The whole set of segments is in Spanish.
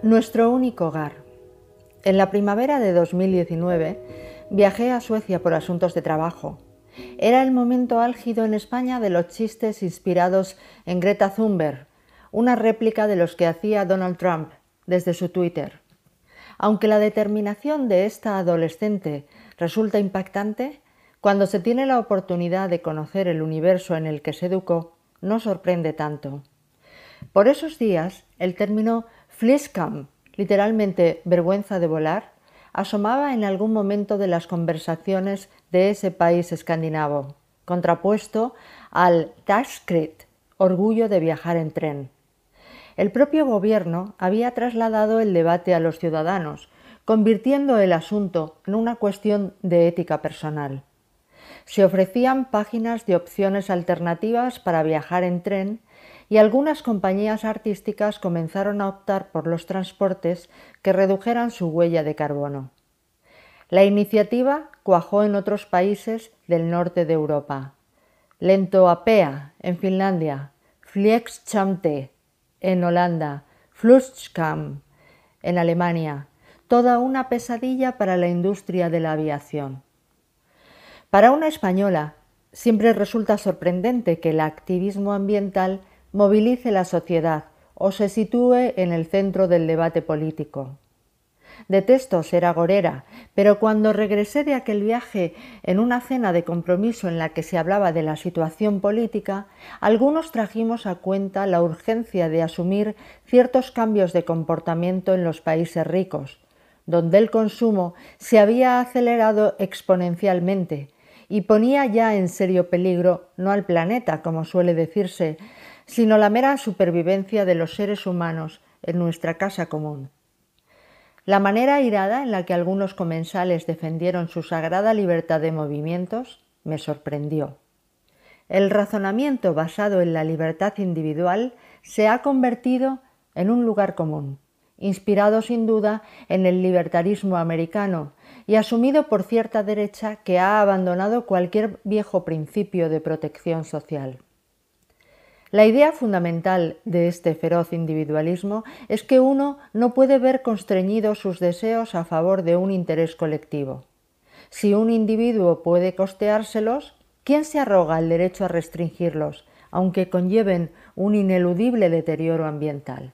Nuestro único hogar. En la primavera de 2019 viajé a Suecia por asuntos de trabajo. Era el momento álgido en España de los chistes inspirados en Greta Thunberg, una réplica de los que hacía Donald Trump desde su Twitter. Aunque la determinación de esta adolescente resulta impactante, cuando se tiene la oportunidad de conocer el universo en el que se educó, no sorprende tanto. Por esos días, el término Fleskam, literalmente vergüenza de volar, asomaba en algún momento de las conversaciones de ese país escandinavo, contrapuesto al Taxkrit, orgullo de viajar en tren. El propio gobierno había trasladado el debate a los ciudadanos, convirtiendo el asunto en una cuestión de ética personal. Se ofrecían páginas de opciones alternativas para viajar en tren y algunas compañías artísticas comenzaron a optar por los transportes que redujeran su huella de carbono. La iniciativa cuajó en otros países del norte de Europa. Lentoapea en Finlandia, Flexchamte en Holanda, Flugskam en Alemania, toda una pesadilla para la industria de la aviación. Para una española, siempre resulta sorprendente que el activismo ambiental movilice la sociedad o se sitúe en el centro del debate político. Detesto ser agorera, pero cuando regresé de aquel viaje en una cena de compromiso en la que se hablaba de la situación política, algunos trajimos a cuenta la urgencia de asumir ciertos cambios de comportamiento en los países ricos, donde el consumo se había acelerado exponencialmente y ponía ya en serio peligro no al planeta, como suele decirse, sino la mera supervivencia de los seres humanos en nuestra casa común. La manera airada en la que algunos comensales defendieron su sagrada libertad de movimientos me sorprendió. El razonamiento basado en la libertad individual se ha convertido en un lugar común, inspirado sin duda en el libertarismo americano y asumido por cierta derecha que ha abandonado cualquier viejo principio de protección social. La idea fundamental de este feroz individualismo es que uno no puede ver constreñidos sus deseos a favor de un interés colectivo. Si un individuo puede costeárselos, ¿quién se arroga el derecho a restringirlos, aunque conlleven un ineludible deterioro ambiental?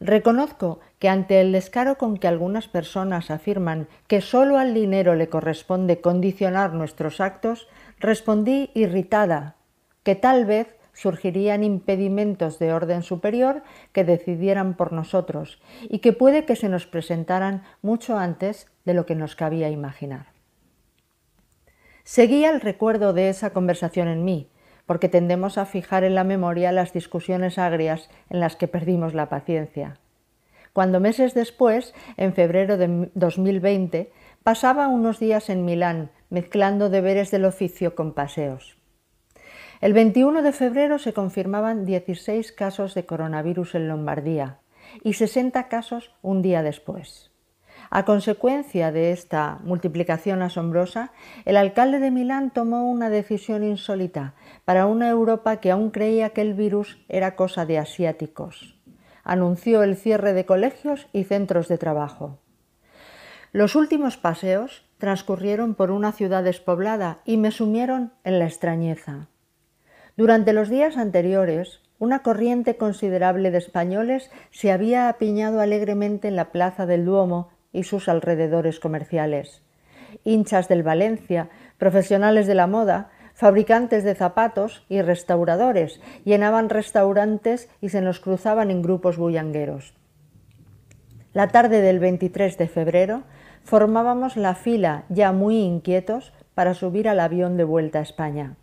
Reconozco que ante el descaro con que algunas personas afirman que solo al dinero le corresponde condicionar nuestros actos, respondí irritada que tal vez surgirían impedimentos de orden superior que decidieran por nosotros y que puede que se nos presentaran mucho antes de lo que nos cabía imaginar. Seguía el recuerdo de esa conversación en mí, porque tendemos a fijar en la memoria las discusiones agrias en las que perdimos la paciencia. Cuando meses después, en febrero de 2020, pasaba unos días en Milán, mezclando deberes del oficio con paseos. El 21 de febrero se confirmaban 16 casos de coronavirus en Lombardía y 60 casos un día después. A consecuencia de esta multiplicación asombrosa, el alcalde de Milán tomó una decisión insólita para una Europa que aún creía que el virus era cosa de asiáticos. Anunció el cierre de colegios y centros de trabajo. Los últimos paseos transcurrieron por una ciudad despoblada y me sumieron en la extrañeza. Durante los días anteriores, una corriente considerable de españoles se había apiñado alegremente en la plaza del Duomo y sus alrededores comerciales. Hinchas del Valencia, profesionales de la moda, fabricantes de zapatos y restauradores llenaban restaurantes y se nos cruzaban en grupos bullangueros. La tarde del 23 de febrero formábamos la fila, ya muy inquietos, para subir al avión de vuelta a España.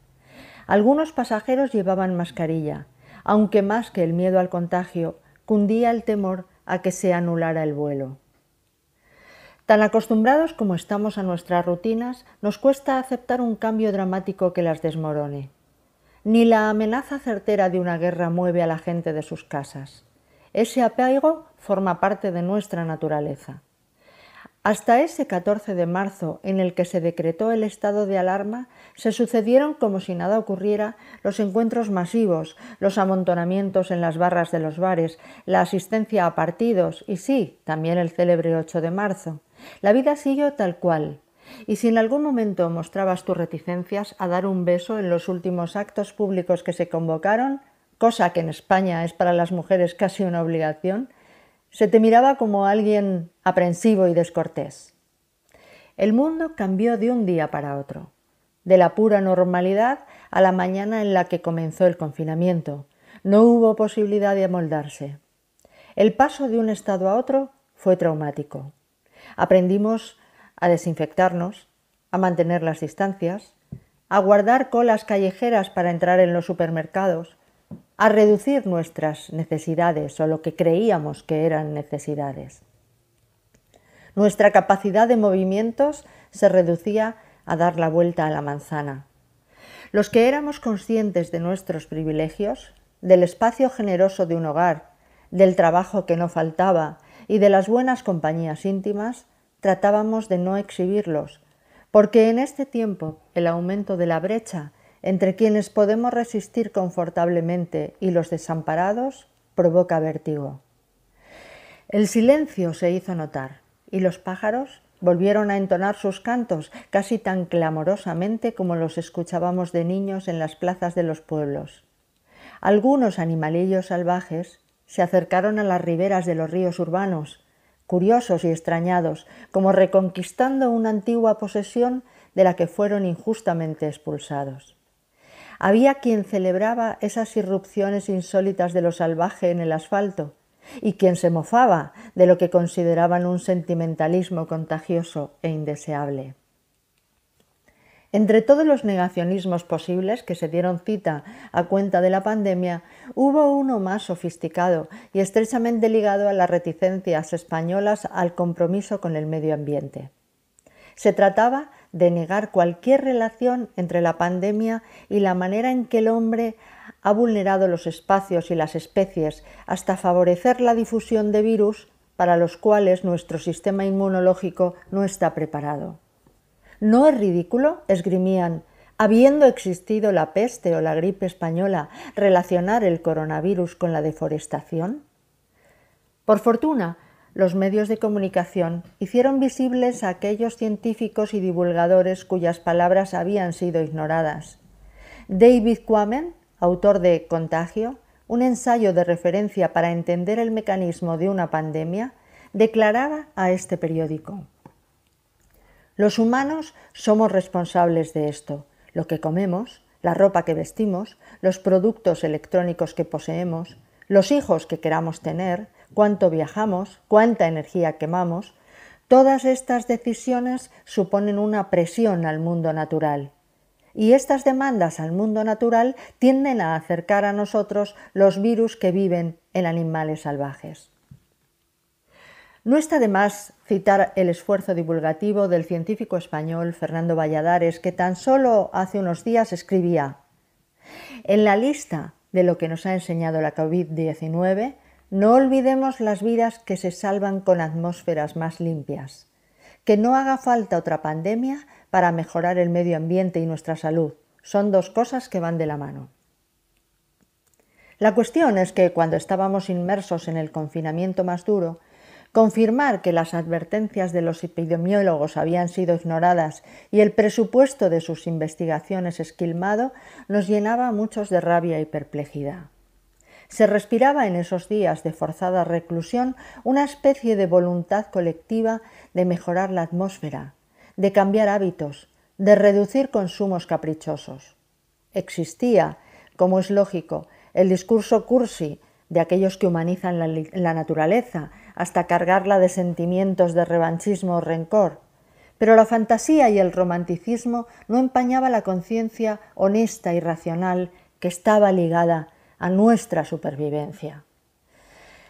Algunos pasajeros llevaban mascarilla, aunque más que el miedo al contagio, cundía el temor a que se anulara el vuelo. Tan acostumbrados como estamos a nuestras rutinas, nos cuesta aceptar un cambio dramático que las desmorone. Ni la amenaza certera de una guerra mueve a la gente de sus casas. Ese apego forma parte de nuestra naturaleza. Hasta ese 14 de marzo, en el que se decretó el estado de alarma, se sucedieron como si nada ocurriera los encuentros masivos, los amontonamientos en las barras de los bares, la asistencia a partidos y sí, también el célebre 8 de marzo. La vida siguió tal cual. Y si en algún momento mostrabas tus reticencias a dar un beso en los últimos actos públicos que se convocaron, cosa que en España es para las mujeres casi una obligación, se te miraba como alguien aprensivo y descortés. El mundo cambió de un día para otro, de la pura normalidad a la mañana en la que comenzó el confinamiento. No hubo posibilidad de amoldarse. El paso de un estado a otro fue traumático. Aprendimos a desinfectarnos, a mantener las distancias, a guardar colas callejeras para entrar en los supermercados, a reducir nuestras necesidades o lo que creíamos que eran necesidades. Nuestra capacidad de movimientos se reducía a dar la vuelta a la manzana. Los que éramos conscientes de nuestros privilegios, del espacio generoso de un hogar, del trabajo que no faltaba y de las buenas compañías íntimas, tratábamos de no exhibirlos, porque en este tiempo el aumento de la brecha entre quienes podemos resistir confortablemente y los desamparados provoca vértigo. El silencio se hizo notar y los pájaros volvieron a entonar sus cantos casi tan clamorosamente como los escuchábamos de niños en las plazas de los pueblos. Algunos animalillos salvajes se acercaron a las riberas de los ríos urbanos, curiosos y extrañados, como reconquistando una antigua posesión de la que fueron injustamente expulsados. Había quien celebraba esas irrupciones insólitas de lo salvaje en el asfalto y quien se mofaba de lo que consideraban un sentimentalismo contagioso e indeseable. Entre todos los negacionismos posibles que se dieron cita a cuenta de la pandemia, hubo uno más sofisticado y estrechamente ligado a las reticencias españolas al compromiso con el medio ambiente. Se trataba de negar cualquier relación entre la pandemia y la manera en que el hombre ha vulnerado los espacios y las especies hasta favorecer la difusión de virus para los cuales nuestro sistema inmunológico no está preparado. ¿No es ridículo, esgrimían, habiendo existido la peste o la gripe española, relacionar el coronavirus con la deforestación? Por fortuna, los medios de comunicación hicieron visibles a aquellos científicos y divulgadores cuyas palabras habían sido ignoradas. David Quammen, autor de Contagio, un ensayo de referencia para entender el mecanismo de una pandemia, declaraba a este periódico: los humanos somos responsables de esto. Lo que comemos, la ropa que vestimos, los productos electrónicos que poseemos, los hijos que queramos tener, cuánto viajamos, cuánta energía quemamos, todas estas decisiones suponen una presión al mundo natural. Y estas demandas al mundo natural tienden a acercar a nosotros los virus que viven en animales salvajes. No está de más citar el esfuerzo divulgativo del científico español Fernando Valladares, que tan solo hace unos días escribía: en la lista de lo que nos ha enseñado la COVID-19, no olvidemos las vidas que se salvan con atmósferas más limpias. Que no haga falta otra pandemia para mejorar el medio ambiente y nuestra salud. Son dos cosas que van de la mano. La cuestión es que cuando estábamos inmersos en el confinamiento más duro, confirmar que las advertencias de los epidemiólogos habían sido ignoradas y el presupuesto de sus investigaciones esquilmado nos llenaba a muchos de rabia y perplejidad. Se respiraba en esos días de forzada reclusión una especie de voluntad colectiva de mejorar la atmósfera, de cambiar hábitos, de reducir consumos caprichosos. Existía, como es lógico, el discurso cursi de aquellos que humanizan la naturaleza hasta cargarla de sentimientos de revanchismo o rencor, pero la fantasía y el romanticismo no empañaba la conciencia honesta y racional que estaba ligada a nuestra supervivencia.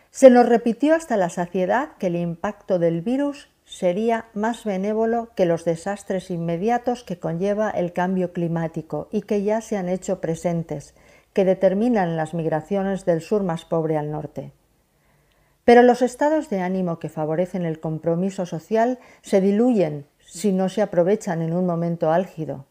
Se nos repitió hasta la saciedad que el impacto del virus sería más benévolo que los desastres inmediatos que conlleva el cambio climático y que ya se han hecho presentes, que determinan las migraciones del sur más pobre al norte. Pero los estados de ánimo que favorecen el compromiso social se diluyen si no se aprovechan en un momento álgido.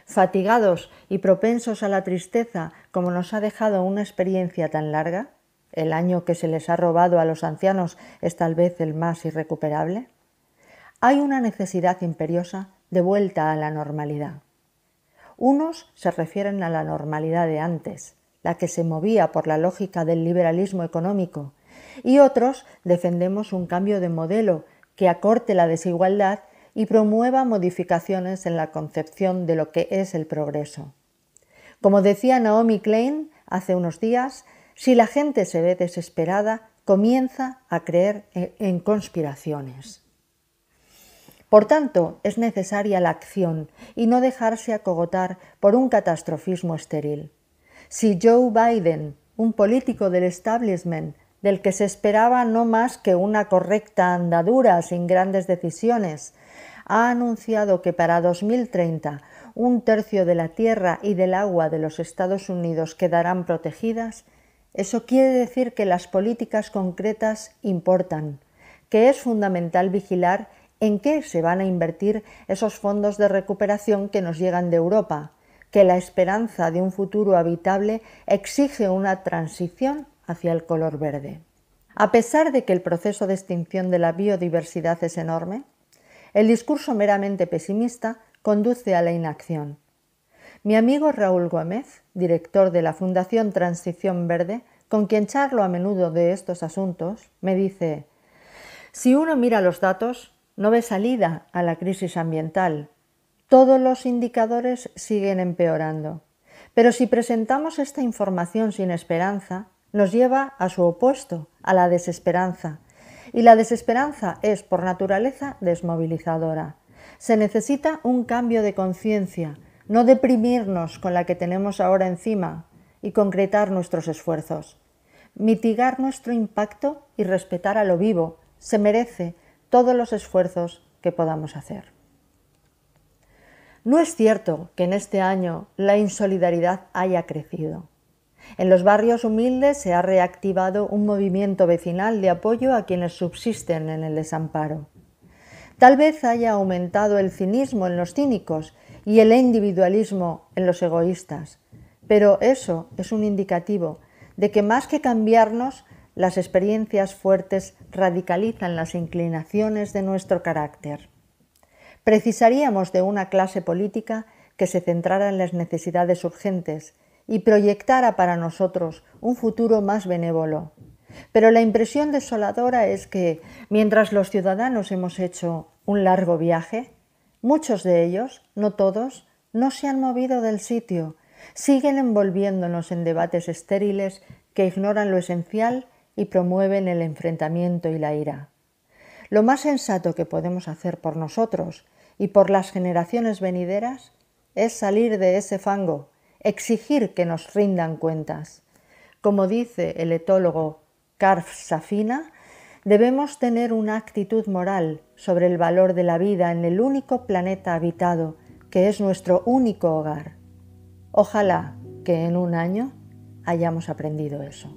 Fatigados y propensos a la tristeza como nos ha dejado una experiencia tan larga, el año que se les ha robado a los ancianos es tal vez el más irrecuperable, hay una necesidad imperiosa de vuelta a la normalidad. Unos se refieren a la normalidad de antes, la que se movía por la lógica del liberalismo económico, y otros defendemos un cambio de modelo que acorte la desigualdad y promueva modificaciones en la concepción de lo que es el progreso. Como decía Naomi Klein hace unos días, si la gente se ve desesperada, comienza a creer en conspiraciones. Por tanto, es necesaria la acción y no dejarse acogotar por un catastrofismo estéril. Si Joe Biden, un político del establishment, del que se esperaba no más que una correcta andadura sin grandes decisiones, ha anunciado que para 2030 1/3 de la tierra y del agua de los Estados Unidos quedarán protegidas, eso quiere decir que las políticas concretas importan, que es fundamental vigilar en qué se van a invertir esos fondos de recuperación que nos llegan de Europa, que la esperanza de un futuro habitable exige una transición hacia el color verde. A pesar de que el proceso de extinción de la biodiversidad es enorme, el discurso meramente pesimista conduce a la inacción. Mi amigo Raúl Gómez, director de la Fundación Transición Verde, con quien charlo a menudo de estos asuntos, me dice: si uno mira los datos, no ve salida a la crisis ambiental. Todos los indicadores siguen empeorando. Pero si presentamos esta información sin esperanza, nos lleva a su opuesto, a la desesperanza. Y la desesperanza es, por naturaleza, desmovilizadora. Se necesita un cambio de conciencia, no deprimirnos con la que tenemos ahora encima y concretar nuestros esfuerzos. Mitigar nuestro impacto y respetar a lo vivo se merece todos los esfuerzos que podamos hacer. No es cierto que en este año la insolidaridad haya crecido. En los barrios humildes se ha reactivado un movimiento vecinal de apoyo a quienes subsisten en el desamparo. Tal vez haya aumentado el cinismo en los cínicos y el individualismo en los egoístas, pero eso es un indicativo de que más que cambiarnos, las experiencias fuertes radicalizan las inclinaciones de nuestro carácter. Precisaríamos de una clase política que se centrara en las necesidades urgentes y proyectara para nosotros un futuro más benévolo. Pero la impresión desoladora es que, mientras los ciudadanos hemos hecho un largo viaje, muchos de ellos, no todos, no se han movido del sitio, siguen envolviéndonos en debates estériles que ignoran lo esencial y promueven el enfrentamiento y la ira. Lo más sensato que podemos hacer por nosotros y por las generaciones venideras es salir de ese fango, exigir que nos rindan cuentas. Como dice el etólogo Karf Safina, debemos tener una actitud moral sobre el valor de la vida en el único planeta habitado, que es nuestro único hogar. Ojalá que en un año hayamos aprendido eso.